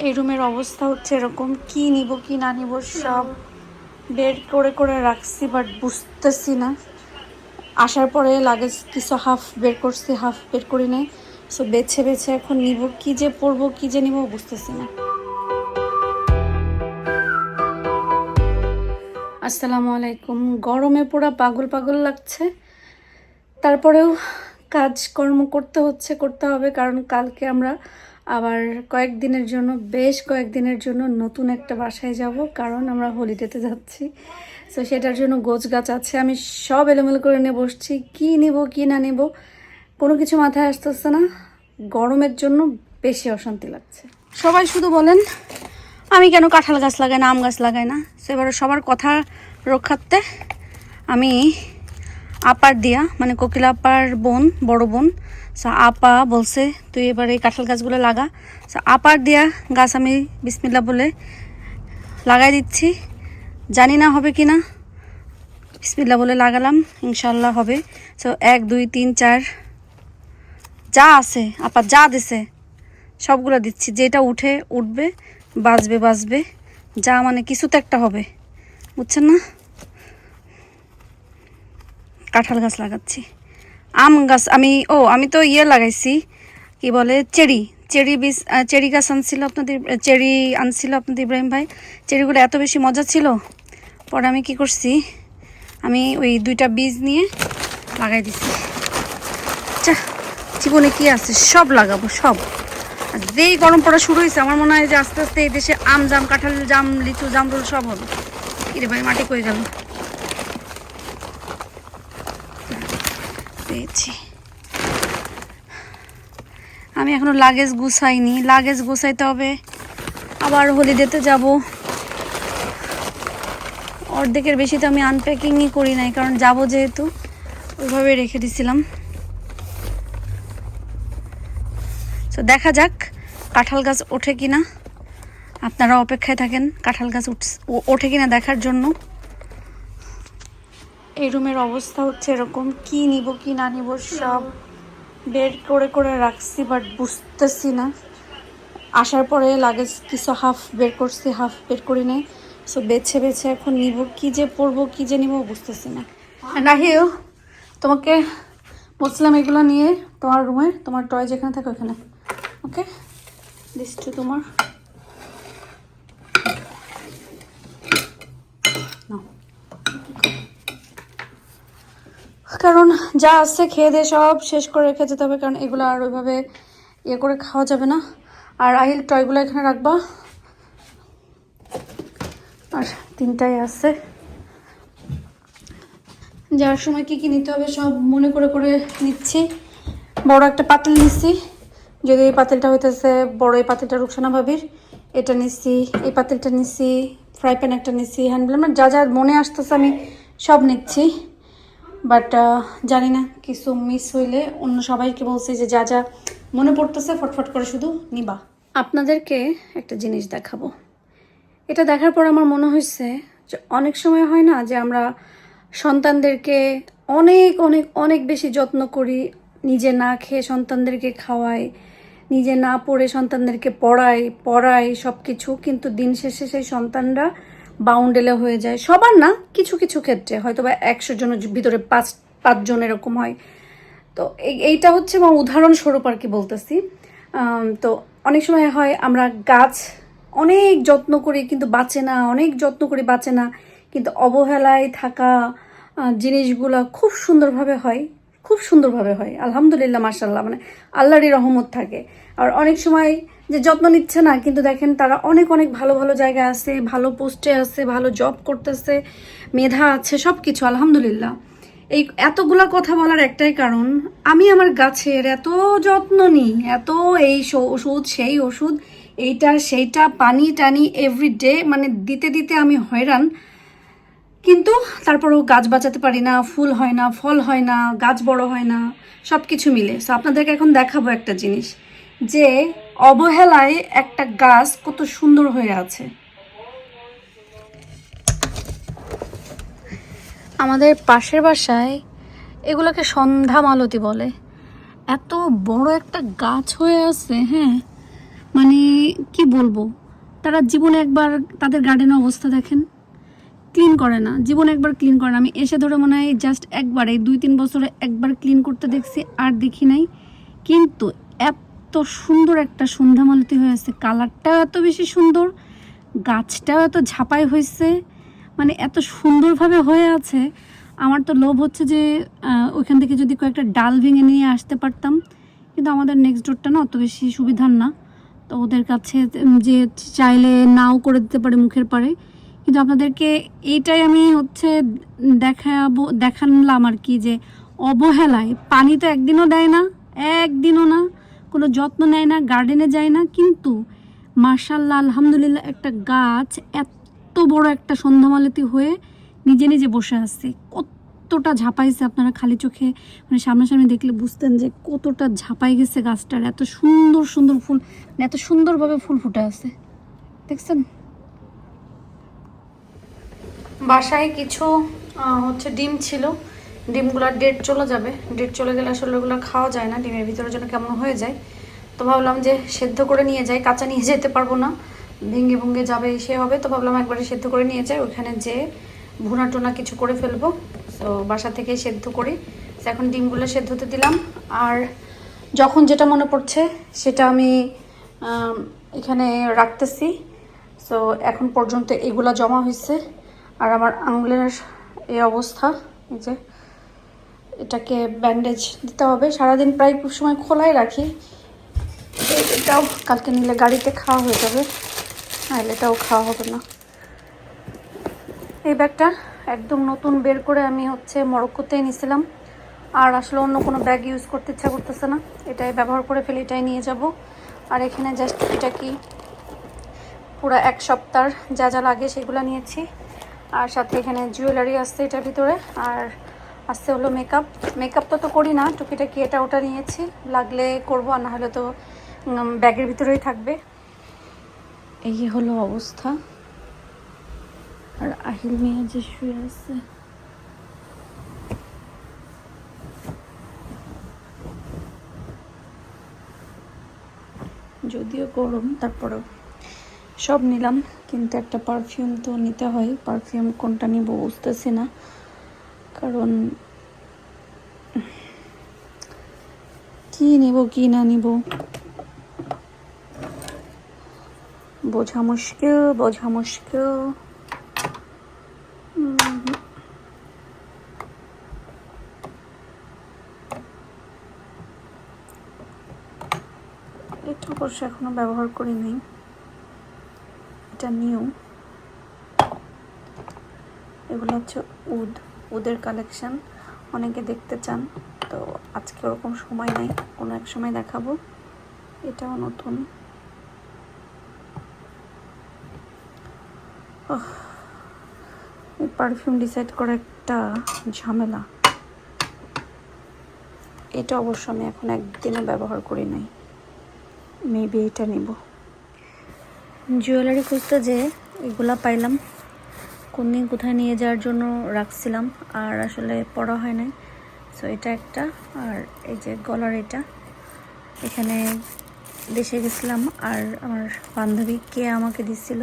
এই রুমের অবস্থা হচ্ছে এরকম, কি নিব কি না নিব সব বের করে করে রাখছি, বাট বুঝতেছি না। আসার পরে লাগেজ কিছু হাফ বের করছি, হাফ বের করি নাই। সো বেছে বেছে এখন নিব, কি যে পরবো কি যে নিব বুঝতেছি না। আসসালামু আলাইকুম। গরমে পুরো পাগল পাগল লাগছে, তারপরেও কাজকর্ম করতে হবে, কারণ কালকে আমরা আবার বেশ কয়েকদিনের জন্য নতুন একটা বাসায় যাব, কারণ আমরা হলিডেতে যাচ্ছি। সো সেটার জন্য গোছগাছ আছে, আমি সব এলোমেলো করে নিয়ে বসছি, কি নিব কি না নিব কোনো কিছু মাথায় আসতেছে না। গরমের জন্য বেশি অশান্তি লাগছে। সবাই শুধু বলেন আমি কেন কাঁঠাল গাছ লাগাই না, আম গাছ লাগাই না। সেবারে সবার কথা রক্ষার্থে আমি আপার দিয়া, মানে কোকিলা আপার বোন, বড় বোন, সো আপা বলছে তুই এবার এই কাঁঠাল গাছগুলো লাগা। সো আপার দিয়া গাছ আমি বিসমিল্লাহ বলে লাগাই দিচ্ছি, জানি না হবে কি না, বিসমিল্লাহ বলে লাগালাম, ইনশাল্লাহ হবে। সো 1 2 3 4 যা আছে আপা যা দিছে সবগুলো দিচ্ছি, যেটা উঠবে বাজবে, যা মানে কিছু তো একটা হবে, বুঝছেন না। কাঁঠাল গাছ লাগাচ্ছি, আম গাছ আমি তো লাগাইছি, কি বলে চেরি গাছ আনছিল আপনাদের ইব্রাহিম ভাই। চেরিগুলো এত বেশি মজা ছিল, পরে আমি কি করছি, আমি ওই 2টা বীজ নিয়ে লাগাই দিছি। জীবনে কি আছে সব লাগাবো সব। আর যেই গরম পড়া শুরু হয়েছে, আমার মনে হয় যে আস্তে আস্তে এই দেশে আম জাম কাঁঠাল জাম লিচু জামরুল সব হবে। কিরে ভাই মাটি কই গেল, পেয়েছি। আমি এখনো লাগেজ গুছাইনি, লাগেজ গুছাইতে হবে, আবার হলিডেতে যাব। অর্ধেকের বেশি তো আমি আনপ্যাকিংই করি নাই, কারণ যাব যেহেতু ওইভাবে রেখে দিছিলাম। তো দেখা যাক কাঁঠাল গাছ ওঠে কিনা, আপনারা অপেক্ষায় থাকেন কাঁঠাল গাছ ওঠে কিনা দেখার জন্য। এই রুমের অবস্থা হচ্ছে এরকম, কি নিব কি না নিব সব বের করে করে রাখছি, বাট বুঝতেছি না। আসার পরে লাগেজ কিছু হাফ বের করছি, হাফ বের করি নাই। সো বেছে বেছে এখন নিব, কি যে পরবো কি যে নিব বুঝতেছি না। রাহিও, তোমাকে বলছিলাম এগুলো নিয়ে তোমার রুমে, তোমার টয় যেখানে থাকে ওখানে। ওকে, লিস্ট তোমার কারণ যা আছে খেয়ে দিয়ে সব শেষ করে রেখে যেতে হবে, কারণ এগুলো আর ওইভাবে ইয়ে করে খাওয়া যাবে না। আর আহিল টয়গুলো এখানে রাখবা, আর 3টাই আছে। যাওয়ার সময় কি কি নিতে হবে সব মনে করে করে নিচ্ছি। বড় একটা পাতিল নিচ্ছি, যদি এই পাতিলটা হইতেছে বড়, এই পাতিলটা রুকসানা ভাবির, এটা নিচ্ছি, এই পাতিলটা নিচ্ছি, ফ্রাই প্যান একটা নিচ্ছি, হ্যান্ড ব্লেন্ডার, যা যা মনে আসতেছে আমি সব নিচ্ছি। বাট জানি না কিছু মিস হইলে অন্য সবাইকে বলছি যে যা যা মনে পড়তেছে ফটফট করে শুধু নিবা। আপনাদেরকে একটা জিনিস দেখাবো, এটা দেখার পর আমার মনে হয়েছে যে অনেক সময় হয় না যে আমরা সন্তানদেরকে অনেক অনেক অনেক বেশি যত্ন করি, নিজে না খেয়ে সন্তানদেরকে খাওয়াই, নিজে না পড়ে সন্তানদেরকে পড়াই সব কিছু, কিন্তু দিন শেষে সেই সন্তানরা বাউন্ডেলে হয়ে যায়। সবার না, কিছু কিছু ক্ষেত্রে হয়তো বা 100 জনের ভিতরে 5 জন এরকম হয়। তো এইটা হচ্ছে আমার উদাহরণস্বরূপ আর কি বলতেছি। তো অনেক সময় হয় আমরা গাছ অনেক যত্ন করি কিন্তু বাঁচে না, অনেক যত্ন করি বাঁচে না, কিন্তু অবহেলায় থাকা জিনিসগুলা খুব সুন্দরভাবে হয় আলহামদুলিল্লাহ, মাশাআল্লাহ, মানে আল্লাহরই রহমত থাকে। আর অনেক সময় যে যত্ন নিচ্ছে না, কিন্তু দেখেন তারা অনেক অনেক ভালো ভালো জায়গায় আছে, ভালো পোস্টে আছে, ভালো জব করতেছে, মেধা আছে, সব কিছু আলহামদুলিল্লাহ। এই এতগুলা কথা বলার একটাই কারণ, আমি আমার গাছের এত যত্ন নিই, এত এই ওষুধ সেই ওষুধ, এইটা সেইটা, পানি টানি এভরিডে, মানে দিতে দিতে আমি হয়রান, কিন্তু তারপরেও গাছ বাঁচাতে পারি না, ফুল হয় না, ফল হয় না, গাছ বড় হয় না, সব কিছু মিলে। সো আপনাদেরকে এখন দেখাবো একটা জিনিস, যে অবহেলায় একটা গাছ কত সুন্দর হয়ে আছে। আমাদের পাশের বাসায় এগুলোকে সন্ধ্যা মালতী বলে, এত বড় একটা গাছ হয়ে আছে। হ্যাঁ, মানে কি বলবো, তারা জীবনে একবার তাদের গার্ডেনের অবস্থা দেখেন, ক্লিন করে না, জীবনে একবার ক্লিন করে না। আমি এসে ধরে মনে হয় জাস্ট একবার, এই 2-3 বছরে একবার ক্লিন করতে দেখছি, আর দেখি নাই। কিন্তু এত সুন্দর একটা সন্ধ্যা মালতি হয়েছে, কালারটাও এত বেশি সুন্দর, গাছটাও এত ঝাপাই হয়েছে, মানে এত সুন্দরভাবে হয়ে আছে। আমার তো লোভ হচ্ছে যে ওইখান থেকে যদি কয়েকটা ডাল ভেঙে নিয়ে আসতে পারতাম, কিন্তু আমাদের নেক্সট ডোরটা না অত বেশি সুবিধার না, তো ওদের কাছে যে চাইলে নাও করে দিতে পারে মুখের পারে। কিন্তু আপনাদেরকে এইটাই আমি হচ্ছে দেখালাম আর কি, যে অবহেলায় পানি তো একদিনও দেয় না, একদিনও না, কোনো যত্ন নেয় না, গার্ডেনে যায় না, কিন্তু মাশাআল্লাহ আলহামদুলিল্লাহ একটা গাছ এত বড় একটা সন্ধ্যামালতি হয়ে নিজে নিজে বসে আছে। কতটা ঝাঁপাইছে, আপনারা খালি চোখে মানে সামনাসামনি দেখলে বুঝতেন যে কতটা ঝাঁপাই গেছে গাছটার। এত সুন্দর সুন্দর ফুল, মানে এত সুন্দরভাবে ফুল ফুটে আছে, দেখছেন। বাসায় কিছু হচ্ছে ডিম ছিল, ডিমগুলোর ডেট চলে যাবে, ডেট চলে গেলে আসলে ওগুলো খাওয়া যায় না, ডিমের ভিতরে যেন কেমন হয়ে যায়। তো ভাবলাম যে সেদ্ধ করে নিয়ে যাই, কাঁচা নিয়ে যেতে পারবো না, ভেঙে ভুঙ্গে যাবে সে হবে। তো ভাবলাম একবারে সেদ্ধ করে নিয়ে যাই, ওইখানে যে ভুনা টুনা কিছু করে ফেলবো। তো বাসা থেকে সেদ্ধ করি। তো এখন ডিমগুলো সেদ্ধ হতে দিলাম, আর যখন যেটা মনে পড়ছে সেটা আমি এখানে রাখতেছি। সো এখন পর্যন্ত এগুলা জমা হয়েছে, আর আমার আঙুলের এই অবস্থা, এই যে এটাকে ব্যান্ডেজ দিতে হবে। সারাদিন প্রায় খুব সময় খোলাই রাখি, এটাও কালকে নিলে গাড়িতে খাওয়া হয়ে যাবে, আর এটাও খাওয়া হবে না। এই ব্যাগটা একদম নতুন বের করে আমি হচ্ছে মরক্কোতে নিয়েছিলাম, আর আসলে অন্য কোনো ব্যাগ ইউজ করতে ইচ্ছা করতেছে না, এটাই ব্যবহার করে ফেলে, এটাই নিয়ে যাব। আর এখানে জাস্ট এটা কি পুরো 1 সপ্তাহ যা যা লাগে সেগুলো নিয়েছি, আর সাথে এখানে জুয়েলারি আসছে এটার ভিতরে, আর আসছে হলো মেকআপ তো করি না, টুকিটাকি এটা ওটা নিয়েছি, লাগলে করবো, আর না হলে তো ব্যাগের ভিতরেই থাকবে। এই হলো অবস্থা। আর আহিল মিয়া যে শুয়ে আছে, যদিও গরম তারপরেও সব নিলাম, কিন্তু একটা পারফিউম তো নিতে হয়। পারফিউম কোনটা নিব বুঝতেছি না, কারণ কি নিব কি না নিব বোঝা মুশকিল। এটা অবশ্য এখনো ব্যবহার করি নাই, এটা নিউ। এগুলো হচ্ছে উদের কালেকশন, অনেকে দেখতে চান, তো আজকে ওরকম সময় নাই, কোনো এক সময় দেখাবো। এটাও নতুন। এই পারফিউম ডিসাইড করা একটা ঝামেলা। এটা অবশ্য আমি এখন একদিনও ব্যবহার করি নাই, মেবি এটা নিব। জুয়েলারি খুঁজতে যে এগুলা পাইলাম, কোন দিন কোথায় নিয়ে যাওয়ার জন্য রাখছিলাম, আর আসলে পড়া হয় নাই। সো এটা একটা, আর এই যে গলার এটা, এখানে দেশে গেছিলাম আর আমার বান্ধবী কে আমাকে দিচ্ছিল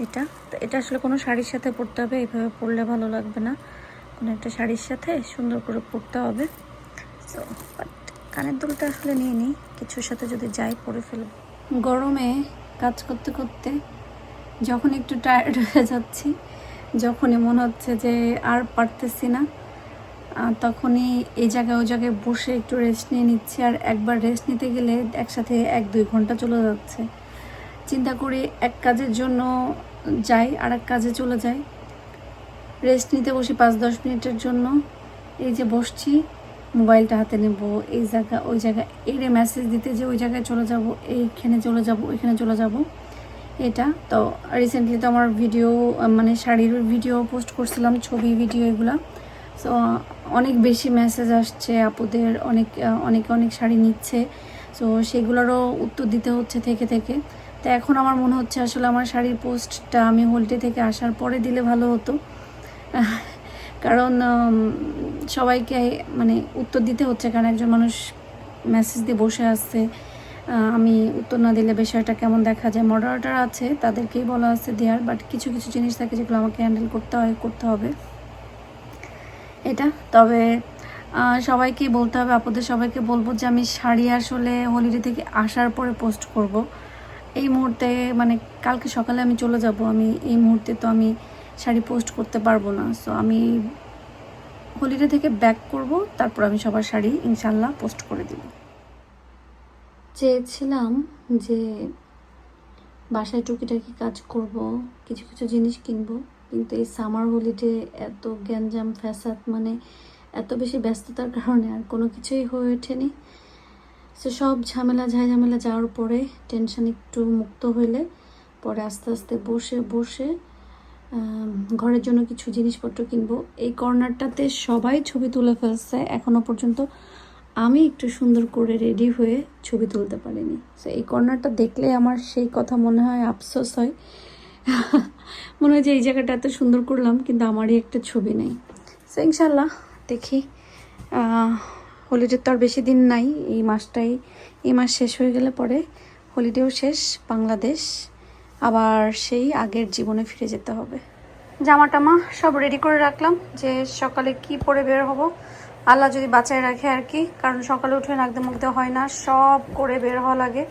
এটা। তো এটা আসলে কোনো শাড়ির সাথে পরতে হবে, এইভাবে পরলে ভালো লাগবে না, কোনো একটা শাড়ির সাথে সুন্দর করে পরতে হবে। সো বাট কানের দুলটা আসলে নিয়ে নিই, কিছুর সাথে যদি যাই পরে ফেলব। গরমে কাজ করতে করতে যখন একটু টায়ার্ড হয়ে যাচ্ছি, যখনই মনে হচ্ছে যে আর পারতেছি না, তখনই এই জায়গায় ওই জায়গায় বসে একটু রেস্ট নিয়ে নিচ্ছি। আর একবার রেস্ট নিতে গেলে একসাথে 1-2 ঘন্টা চলে যাচ্ছে। চিন্তা করি এক কাজের জন্য যাই, আর এক কাজে চলে যাই, রেস্ট নিতে বসি 5-10 মিনিটের জন্য, এই যে বসছি, মোবাইলটা হাতে নেব, এই জায়গা ওই জায়গায় এরে মেসেজ দিতে যে ওই জায়গায় চলে যাব, এইখানে চলে যাব, ওইখানে চলে যাব। এটা তো রিসেন্টলি তো আমার ভিডিও মানে শাড়ির ভিডিও পোস্ট করছিলাম, ছবি ভিডিও এগুলা। সো অনেক বেশি মেসেজ আসছে আপুদের, অনেক শাড়ি নিচ্ছে, সো সেগুলোরও উত্তর দিতে হচ্ছে থেকে থেকে। তো এখন আমার মনে হচ্ছে আসলে আমার শাড়ির পোস্টটা আমি হোল্টে থেকে আসার পরে দিলে ভালো হতো, কারণ সবাইকে মানে উত্তর দিতে হচ্ছে, কারণ একজন মানুষ মেসেজ দিয়ে বসে আসছে, আমি উত্তর না দিলে বিষয়টা কেমন দেখা যায়। মডারেটর আছে, তাদেরকেই বলা আছে দেওয়ার, বাট কিছু কিছু জিনিস থাকে যেগুলো আমাকে হ্যান্ডেল করতে হবে এটা। তবে সবাইকে বলতে হবে, আপনাদের সবাইকে বলবো যে আমি শাড়ি আসলে হলিডে থেকে আসার পরে পোস্ট করব। এই মুহূর্তে মানে কালকে সকালে আমি চলে যাব, আমি এই মুহূর্তে তো আমি শাড়ি পোস্ট করতে পারবো না। সো আমি হলিডে থেকে ব্যাক করব, তারপর আমি সবার শাড়ি ইনশাল্লাহ পোস্ট করে দিব। চেয়েছিলাম যে বাসায় টুকিটাকি কাজ করব, কিছু কিছু জিনিস কিনবো, কিন্তু এই সামার হলিডে এত গ্যাঞ্জাম ফ্যাসাদ, মানে এত বেশি ব্যস্ততার কারণে আর কোনো কিছুই হয়ে ওঠেনি। সো সব ঝামেলা যাওয়ার পরে টেনশন একটু মুক্ত হইলে পরে আস্তে আস্তে বসে ঘরের জন্য কিছু জিনিসপত্র কিনবো। এই কর্নারটাতে সবাই ছবি তুলে ফেলছে, এখনো পর্যন্ত আমি একটু সুন্দর করে রেডি হয়ে ছবি তুলতে পারিনি। সো এই কর্নারটা দেখলে আমার সেই কথা মনে হয়, আফসোস হয়, মনে হয় যে এই জায়গাটা এত সুন্দর করলাম কিন্তু আমারই একটা ছবি নেই। সো ইনশাল্লাহ দেখি, হলিডে তো আর বেশি দিন নাই, এই মাস শেষ হয়ে গেলে পরে হলিডেও শেষ, বাংলাদেশ আবার সেই আগের জীবনে ফিরে যেতে হবে। জামা টামা সব রেডি করে রাখলাম যে সকালে কি পরে বের হব, আল্লাহ যদি বাঁচায় রাখে আর কি, কারণ সকালে উঠে নাকদে মুখদে হয় না, সব করে বের হওয়া লাগে।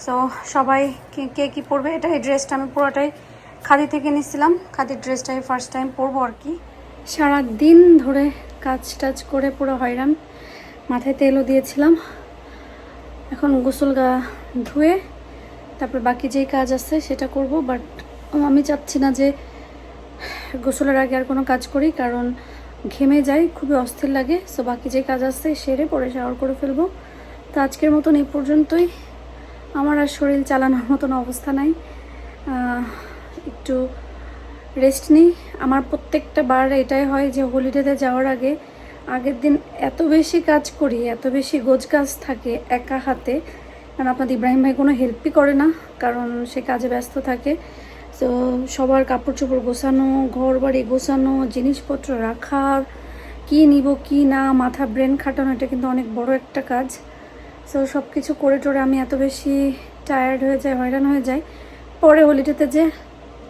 সো সবাই কে কী পরবে, এটা এই ড্রেসটা আমি পুরোটাই খাদি থেকে নিচ্ছিলাম, খাদির ড্রেসটাই ফার্স্ট টাইম পরবো আর কি। সারা দিন ধরে কাজ টাজ করে পুরো হয়রান, মাথায় তেলও দিয়েছিলাম। এখন গোসল গা ধুয়ে তারপর বাকি যেই কাজ আছে সেটা করব, বাট আমি চাচ্ছি না যে গোসলের আগে আর কোনো কাজ করি, কারণ ঘেমে যাই, খুবই অস্থির লাগে। সো বাকি যে কাজ আছে সেরে পরে শাওয়ার করে ফেলবো। তো আজকের মতন এই পর্যন্তই, আমার আর শরীর চালানোর মতন অবস্থা নাই, একটু রেস্ট নিই। আমার প্রত্যেকটা বার এটাই হয় যে হলিডেতে যাওয়ার আগের দিন এত বেশি কাজ করি, এত বেশি গোছ কাজ থাকে একা হাতে, কারণ আপনাদের ইব্রাহিম ভাই কোনো হেল্পই করে না, কারণ সে কাজে ব্যস্ত থাকে। তো সবার কাপড় চোপড় গোছানো, ঘর বাড়ি গোছানো, জিনিসপত্র রাখা, কী নিব কী না, মাথা ব্রেন খাটানো, এটা কিন্তু অনেক বড় একটা কাজ। সো সব কিছু করে টোরে আমি এত বেশি টায়ার্ড হয়ে যাই, হয়রান হয়ে যাই, পরে হলিডেতে যে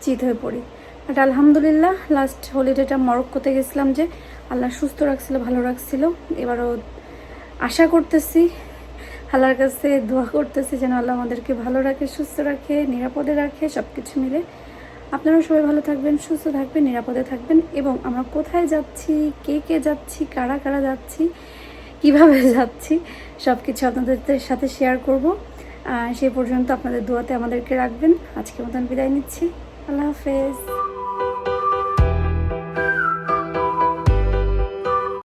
চিত হয়ে পড়ি। বাট আলহামদুলিল্লাহ লাস্ট হলিডেটা মরক্কোতে গেছিলাম, যে আল্লাহ সুস্থ রাখছিল, ভালো রাখছিল। এবারও আশা করতেছি, আল্লাহর কাছে দোয়া করতেছি যেন আল্লাহ আমাদেরকে ভালো রাখে, সুস্থ রাখে, নিরাপদে রাখে, সব কিছু মিলে। আপনারা সবাই ভালো থাকবেন, সুস্থ থাকবেন, নিরাপদে থাকবেন, এবং আমরা কোথায় যাচ্ছি, কে যাচ্ছি, কারা যাচ্ছি, কিভাবে যাচ্ছি, সব কিছু আপনাদের সাথে শেয়ার করব। সেই পর্যন্ত আপনাদের দোয়াতে আমাদেরকে রাখবেন। আজকের মতন বিদায় নিচ্ছি, আল্লাহ হাফেজ।